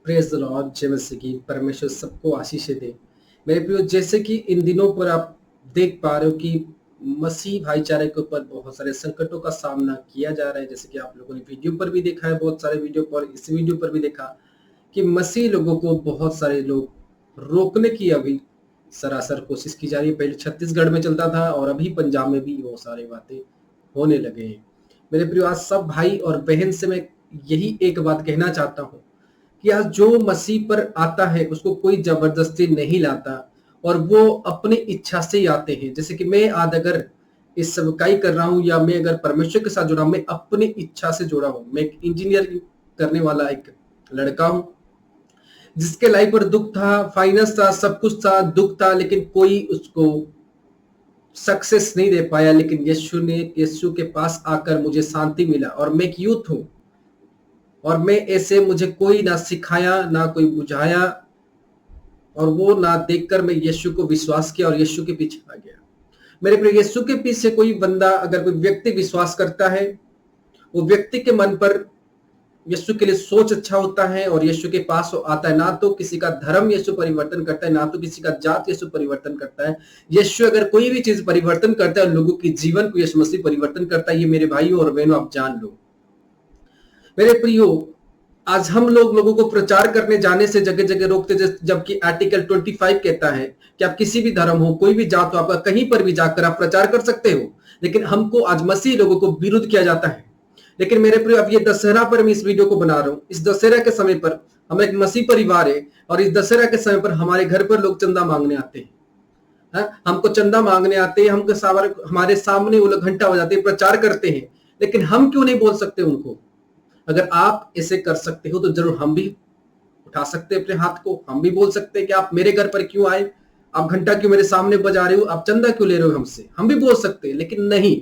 Praise the Lord. जय मसीह की। परमेश्वर सबको आशीषें दे। मेरे प्रियो, जैसे कि इन दिनों पर आप देख पा रहे हो कि मसीह भाईचारे के ऊपर बहुत सारे संकटों का सामना किया जा रहा है। जैसे कि आप लोगों ने वीडियो पर भी देखा है, बहुत सारे वीडियो पर, इस वीडियो पर भी देखा कि मसीह लोगों को बहुत सारे लोग रोकने की अभी सरासर कोशिश की जा रही है। पहले छत्तीसगढ़ में चलता था और अभी पंजाब में भी वो सारी बातें होने लगे हैं। मेरे प्रियो, आज सब भाई और बहन से मैं यही एक बात कहना चाहता हूँ कि आज जो मसीह पर आता है उसको कोई जबरदस्ती नहीं लाता और वो अपनी इच्छा से ही आते हैं। जैसे कि मैं आज अगर इस सेवकाई कर रहा हूँ या मैं अगर परमेश्वर के साथ जुड़ा हूँ, मैं अपनी इच्छा से जुड़ा हूँ। मैं एक इंजीनियर करने वाला एक लड़का हूँ जिसके लाइफ पर दुख था, फाइनेंस था, सब कुछ था, दुख था, लेकिन कोई उसको सक्सेस नहीं दे पाया। लेकिन यीशु के पास आकर मुझे शांति मिला। और मैं एक यूथ हूँ और मैं ऐसे, मुझे कोई ना सिखाया ना कोई बुझाया और वो ना देखकर मैं यीशु को विश्वास किया और यीशु के पीछे आ गया। मेरे प्रिय, यीशु के पीछे कोई बंदा, अगर कोई व्यक्ति विश्वास करता है, वो व्यक्ति के मन पर यीशु के लिए सोच अच्छा होता है और यीशु के पास वो आता है। ना तो किसी का धर्म यीशु परिवर्तन करता है, ना तो किसी का जात यीशु परिवर्तन करता है। यीशु अगर कोई भी चीज परिवर्तन करता है, लोगों के जीवन को यीशु मसीह परिवर्तन करता है। ये मेरे भाइयों और बहनों आप जान लो। मेरे प्रियो, आज हम लोगों को प्रचार करने जाने से जगह जगह रोकते, जबकि आर्टिकल 25 कहता है कि आप किसी भी धर्म हो, कोई भी जात हो, आपका कहीं पर भी जाकर आप प्रचार कर सकते हो। लेकिन हमको आज मसीह लोगों को विरोध किया जाता है। लेकिन मेरे प्रियो, अब ये दशहरा पर मैं इस वीडियो को बना रहा हूँ। इस दशहरा के समय पर हम एक मसीह परिवार है और इस दशहरा के समय पर हमारे घर पर लोग चंदा मांगने आते हैं। हमको चंदा मांगने आते हैं, हमको हमारे सामने वो लोग घंटा बजाते हैं, प्रचार करते हैं। लेकिन हम क्यों नहीं बोल सकते उनको? अगर आप ऐसे कर सकते हो तो जरूर हम भी उठा सकते हैं अपने हाथ को। हम भी बोल सकते हैं कि आप मेरे घर पर क्यों आए, आप घंटा क्यों मेरे सामने बजा रहे हो, आप चंदा क्यों ले रहे हो हमसे। हम भी बोल सकते हैं, लेकिन नहीं।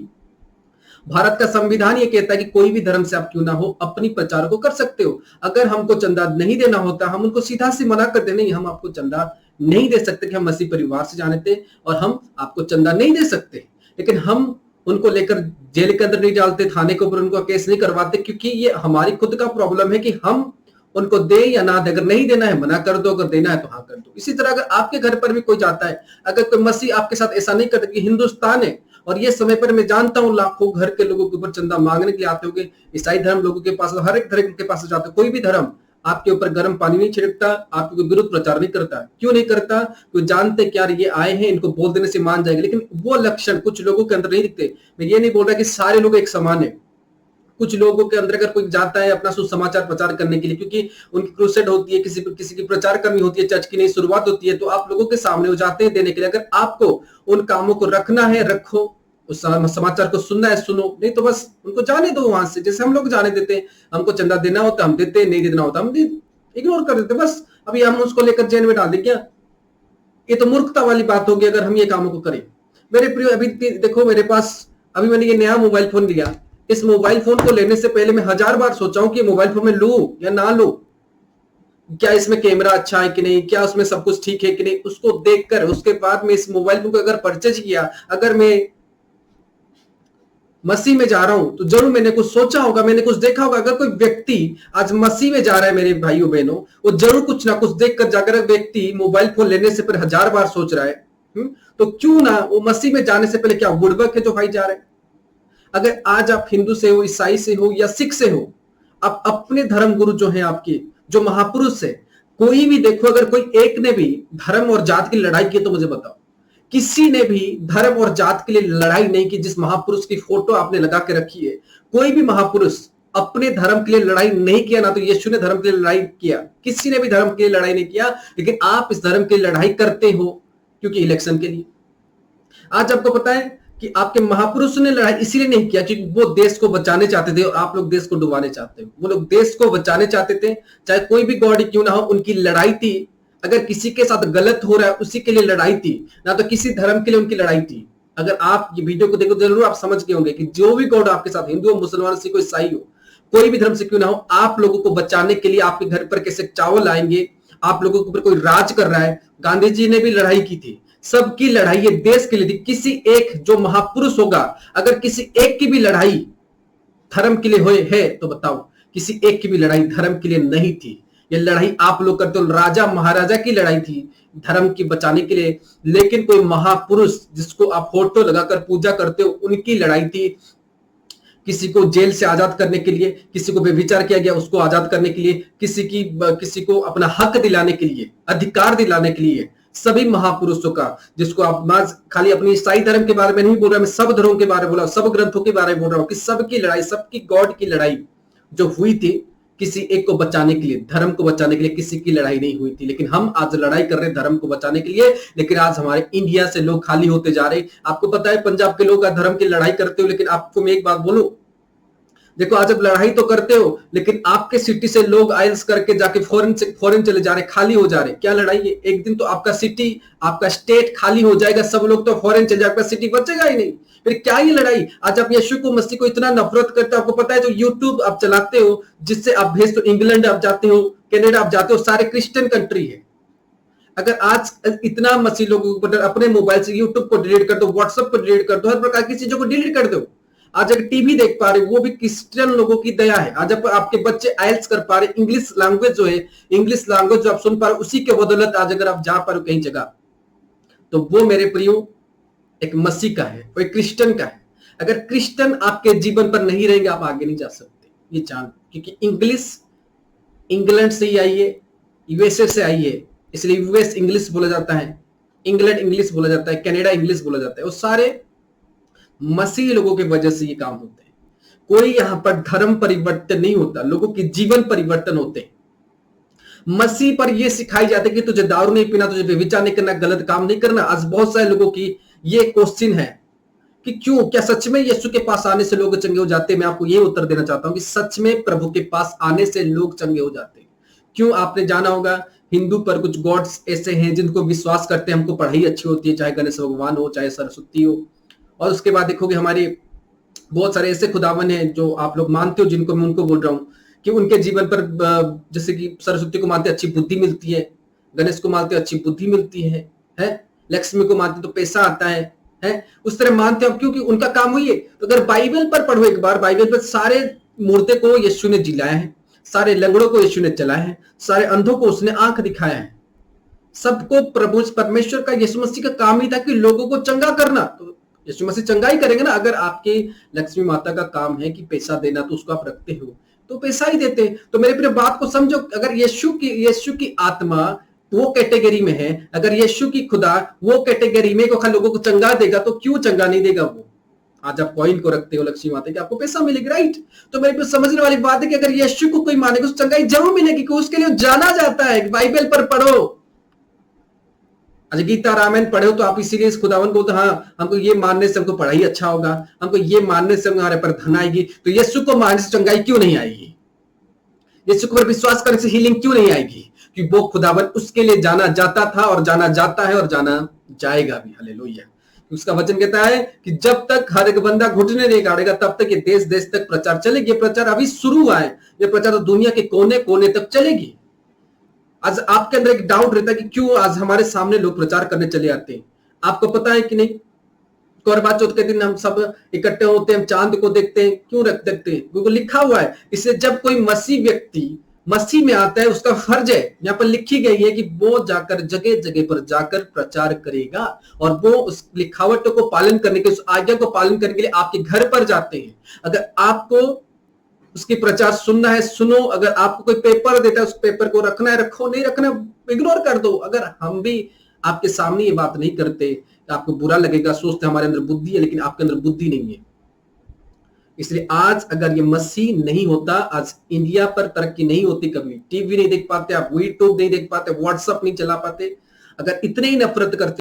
भारत का संविधान ये कहता है कि कोई भी धर्म से आप क्यों ना हो, अपनी प्रचार को कर सकते हो। अगर हमको चंदा नहीं देना होता, हम उनको सीधा से मना कर दे, नहीं हम आपको चंदा नहीं दे सकते, कि हम मसीह परिवार से जाने थे और हम आपको चंदा नहीं दे सकते। लेकिन हम उनको लेकर जेल के अंदर नहीं डालते, थाने के ऊपर उनको केस नहीं करवाते, क्योंकि ये हमारी खुद का प्रॉब्लम है कि हम उनको दे या ना दे। अगर नहीं देना है मना कर दो, अगर देना है तो हाँ कर दो। इसी तरह अगर आपके घर पर भी कोई जाता है, अगर कोई मसीह आपके साथ ऐसा नहीं करता, कि हिंदुस्तान है और ये समय पर मैं जानता हूं लाखों घर के लोगों के ऊपर चंदा मांगने के लिए आते होंगे। ईसाई धर्म लोगों के पास, हर एक धर्म के पास जाते, कोई भी धर्म आपके ऊपर गर्म पानी नहीं छिड़कता, आपके विरुद्ध प्रचार नहीं करता। क्यों नहीं करता? तो जानते क्या ये आए हैं, इनको बोल देने से मान जाएंगे। लेकिन वो लक्षण कुछ लोगों के अंदर नहीं दिखते। मैं ये नहीं बोल रहा कि सारे लोग एक समान है। कुछ लोगों के अंदर अगर कोई जाता है अपना सुसमाचार प्रचार करने के लिए, क्योंकि उनकी क्रूसेड होती है, किसी की प्रचार करनी होती है, चर्च की नई शुरुआत होती है, तो आप लोगों के सामने वो जाते हैं देने के लिए। अगर आपको उन कामों को रखना है रखो, उस समाचार को सुनना है सुनो, नहीं तो बस उनको जाने दो वहां से। जैसे हम लोग जाने देते हैं, हमको चंदा देना होता हम देते, नहीं देना होता हम इग्नोर कर देते बस। अभी हम उसको लेकर जेल में डाल दे क्या? ये तो मूर्खता वाली बात होगी अगर हम ये कामों को करें। मेरे प्रियो, अभी देखो मेरे पास, अभी मैंने ये नया मोबाइल फोन लिया। इस मोबाइल फोन को लेने से पहले मैं 1000 बार सोचा हूं कि मोबाइल फोन में लूं या ना लूं, क्या इसमें कैमरा अच्छा है कि नहीं, क्या उसमें सब कुछ ठीक है कि नहीं। उसको देखकर उसके बाद में इस मोबाइल फोन को अगर परचेज किया, अगर मैं मसीह में जा रहा हूं तो जरूर मैंने कुछ सोचा होगा, मैंने कुछ देखा होगा। अगर कोई व्यक्ति आज मसीह में जा रहा है मेरे भाइयों बहनों, वो जरूर कुछ ना कुछ देखकर जाकर, व्यक्ति मोबाइल फोन लेने से पहले 1000 बार सोच रहा है। तो क्यों ना वो मसीह में जाने से पहले, क्या बुड़बक है जो भाई जा रहे हैं? अगर आज आप हिंदू से हो, ईसाई से हो या सिख से हो, आप अपने धर्म गुरु जो है आपके, जो महापुरुष है, कोई भी देखो, अगर कोई एक ने भी धर्म और जात की लड़ाई की तो मुझे बताओ। किसी ने भी धर्म और जात के लिए लड़ाई नहीं की। जिस महापुरुष की फोटो आपने लगा के रखी है, कोई भी महापुरुष अपने धर्म के लिए लड़ाई नहीं किया। ना तो यीशु ने धर्म के लिए लड़ाई किया, किसी ने भी धर्म के लिए लड़ाई नहीं किया। लेकिन आप इस धर्म के लिए लड़ाई करते हो क्योंकि इलेक्शन के लिए। आज आपको पता है कि आपके महापुरुष ने लड़ाई इसीलिए नहीं किया क्योंकि वो देश को बचाने चाहते थे और आप लोग देश को डुबाने चाहते हो। वो लोग देश को बचाने चाहते थे, चाहे कोई भी गॉड क्यों ना हो, उनकी लड़ाई थी। अगर किसी के साथ गलत हो रहा है उसी के लिए लड़ाई थी, ना तो किसी धर्म के लिए उनकी लड़ाई थी। अगर आप ये वीडियो को देखो जरूर आप समझ गए होंगे कि जो भी गॉड आपके साथ, हिंदू हो, मुसलमान, सिख हो, ईसाई हो, कोई भी धर्म से क्यों ना हो, आप लोगों को बचाने के लिए आपके घर पर कैसे चावल आएंगे, आप लोगों के ऊपर कोई राज कर रहा है। गांधी जी ने भी लड़ाई की थी, सबकी लड़ाई ये देश के लिए थी। किसी एक जो महापुरुष होगा, अगर किसी एक की भी लड़ाई धर्म के लिए हुए है तो बताओ, किसी एक की भी लड़ाई धर्म के लिए नहीं थी। ये लड़ाई आप लोग करते हो, राजा महाराजा की लड़ाई थी धर्म की बचाने के लिए, लेकिन कोई महापुरुष जिसको आप फोटो लगाकर पूजा करते हो उनकी लड़ाई थी किसी को जेल से आजाद करने के लिए, किसी को बेविचार किया गया उसको आजाद करने के लिए, किसी को अपना हक दिलाने के लिए, अधिकार दिलाने के लिए। सभी महापुरुषों का, जिसको आप खाली अपनी ईसाई धर्म के बारे में नहीं बोल रहा, मैं सब धर्मों के बारे में बोला, सब ग्रंथों के बारे में बोल रहा हूं कि सबकी लड़ाई, सबकी गॉड की लड़ाई जो हुई थी किसी एक को बचाने के लिए, धर्म को बचाने के लिए किसी की लड़ाई नहीं हुई थी। लेकिन हम आज लड़ाई कर रहे हैं धर्म को बचाने के लिए, लेकिन आज हमारे इंडिया से लोग खाली होते जा रहे हैं। आपको पता है पंजाब के लोग धर्म की लड़ाई करते हो, लेकिन आपको मैं एक बात बोलूं, देखो आज आप लड़ाई तो करते हो, लेकिन आपके सिटी से लोग आइल्स करके जाके फॉरेन चले जा रहे, खाली हो जा रहे। क्या लड़ाई है? एक दिन तो आपका सिटी, आपका स्टेट खाली हो जाएगा, सब लोग तो फॉरेन चले जाएगा, आपका सिटी बचेगा ही नहीं। फिर क्या ये लड़ाई? आज आप यीशु को, मसीह को इतना नफरत करते हो। आपको पता है जो यूट्यूब आप चलाते हो, जिससे आप भेजते हो, इंग्लैंड आप जाते हो, कनाडा आप जाते हो, सारे क्रिश्चियन कंट्री है। अगर आज इतना मसीह लोगों को अपने मोबाइल से यूट्यूब को डिलीट कर दो, व्हाट्सएप को डिलीट कर दो, हर प्रकार की चीजों को डिलीट कर दो। आज अगर टीवी देख पा रहे वो भी क्रिश्चियन लोगों की दया है। आज आपके बच्चे आइल्स कर पा रहे, इंग्लिश लैंग्वेज जो है, इंग्लिश लैंग्वेज जो आप सुन पा रहे, उसी के बदौलत आज अगर आप जा पा रहे कहीं जगह, तो वो मेरे प्रियो एक मसीह का है, वो एक क्रिश्चियन का है। अगर क्रिश्चियन आपके जीवन पर नहीं रहेंगे, आप आगे नहीं जा सकते, ये जान। क्योंकि इंग्लिश इंग्लैंड से ही आई है, यूएसए से आई है, इसलिए यूएस इंग्लिश बोला जाता है, इंग्लैंड इंग्लिश बोला जाता है, कनाडा इंग्लिश बोला जाता है। वो सारे मसीह लोगों की वजह से ये काम होते हैं। कोई यहां पर धर्म परिवर्तन नहीं होता, लोगों के जीवन परिवर्तन होते हैं। मसीह पर यह सिखाई जाती है कि तुझे दारू नहीं पीना, तुझे व्यभिचार नहीं करना, गलत काम नहीं करना। आज बहुत सारे लोगों की ये क्वेश्चन है कि क्यों, क्या सच में यीशु के पास आने से लोग चंगे हो जाते हैं? मैं आपको ये उत्तर देना चाहता हूं कि सच में प्रभु के पास आने से लोग चंगे हो जाते हैं। क्यों? आपने जाना होगा हिंदू पर कुछ गॉड्स ऐसे हैं जिनको विश्वास करते हैं, हमको पढ़ाई अच्छी होती है, चाहे गणेश भगवान हो, चाहे सरस्वती हो। और उसके बाद देखोगे हमारे बहुत सारे ऐसे खुदावन हैं जो आप लोग मानते हो, जिनको मैं उनको बोल रहा हूं कि उनके जीवन पर, जैसे कि सरस्वती को मानते अच्छी बुद्धि मिलती है, गणेश को मानते अच्छी बुद्धि मिलती है, लक्ष्मी को मानते तो पैसा आता है, उस तरह मानते हो क्योंकि उनका काम हुई है। तो अगर बाइबल पर पढ़ो एक बार, बाइबल पर सारे मूर्ते को यीशु ने जिलाया है, सारे लंगड़ों को यीशु ने चलाया है, सारे अंधों को उसने आंख दिखाया है। सबको प्रभु परमेश्वर का, यीशु मसीह का काम ही था कि लोगों को चंगा करना। तो यीशु मसीह चंगा ही करेंगे ना। अगर आपके लक्ष्मी माता का काम है कि पैसा देना, तो उसको आप रखते हो तो पैसा ही देते। तो मेरे प्रिय बात को समझो, अगर यीशु की आत्मा वो कैटेगरी में है, अगर यीशु की खुदा वो कैटेगरी में लोगों को चंगा देगा, तो क्यों चंगा नहीं देगा वो? आज आप कॉइन को रखते हो लक्ष्मी माता के, आपको पैसा मिलेगा, राइट? तो मेरे को समझने वाली बात है कि अगर यीशु को कोई मानेगा, उसको चंगाई जरूर मिलेगी, कि उसके लिए जाना जाता है। बाइबल पर पढ़ो, आज गीता रामायण पढ़े हो तो आप इसीलिए इस खुदावन को, हाँ हमको ये मानने से हमको पढ़ाई अच्छा होगा, हमको ये मानने से हमारे पर धन आएगी। तो यीशु को मानने से चंगाई क्यों नहीं आएगी? यीशु पर विश्वास करने से हीलिंग क्यों नहीं आएगी? कि वो खुदावन उसके लिए जाना जाता था और जाना जाता है और जाना जाएगा भी। हालेलुया। उसका वचन कहता है कि जब तक हर एक बंदा घुटने नहीं गाड़ेगा, तब तक ये देश देश तक प्रचार चलेगी। प्रचार अभी शुरू हुआ है, ये प्रचार तो दुनिया के कोने कोने तक चलेगी। आज आपके अंदर एक डाउट रहता है कि क्यों आज हमारे सामने लोग प्रचार करने चले आते हैं। आपको पता है कि नहीं, करवा चौथ के दिन हम सब इकट्ठे होते हैं, हम चांद को देखते हैं। क्यों देखते हैं? क्योंकि लिखा हुआ है। इसलिए जब कोई मसीह व्यक्ति मसीह में आता है, उसका फर्ज है, यहाँ पर लिखी गई है कि वो जाकर जगह जगह पर जाकर प्रचार करेगा। और वो उस लिखावट को पालन करने के, उस आज्ञा को पालन करने के लिए आपके घर पर जाते हैं। अगर आपको उसकी प्रचार सुनना है, सुनो। अगर आपको कोई पेपर देता है, उस पेपर को रखना है रखो, नहीं रखना इग्नोर कर दो। अगर हम भी आपके सामने ये बात नहीं करते तो आपको बुरा लगेगा, सोचते हमारे अंदर बुद्धि है, लेकिन आपके अंदर बुद्धि नहीं है। इसलिए आज अगर ये मसीह नहीं होता, आज इंडिया पर तरक्की नहीं होती। कभी टीवी नहीं देख पाते आप, यूट्यूब नहीं देख पाते, व्हाट्सएप नहीं चला पाते। अगर इतने ही नफरत करते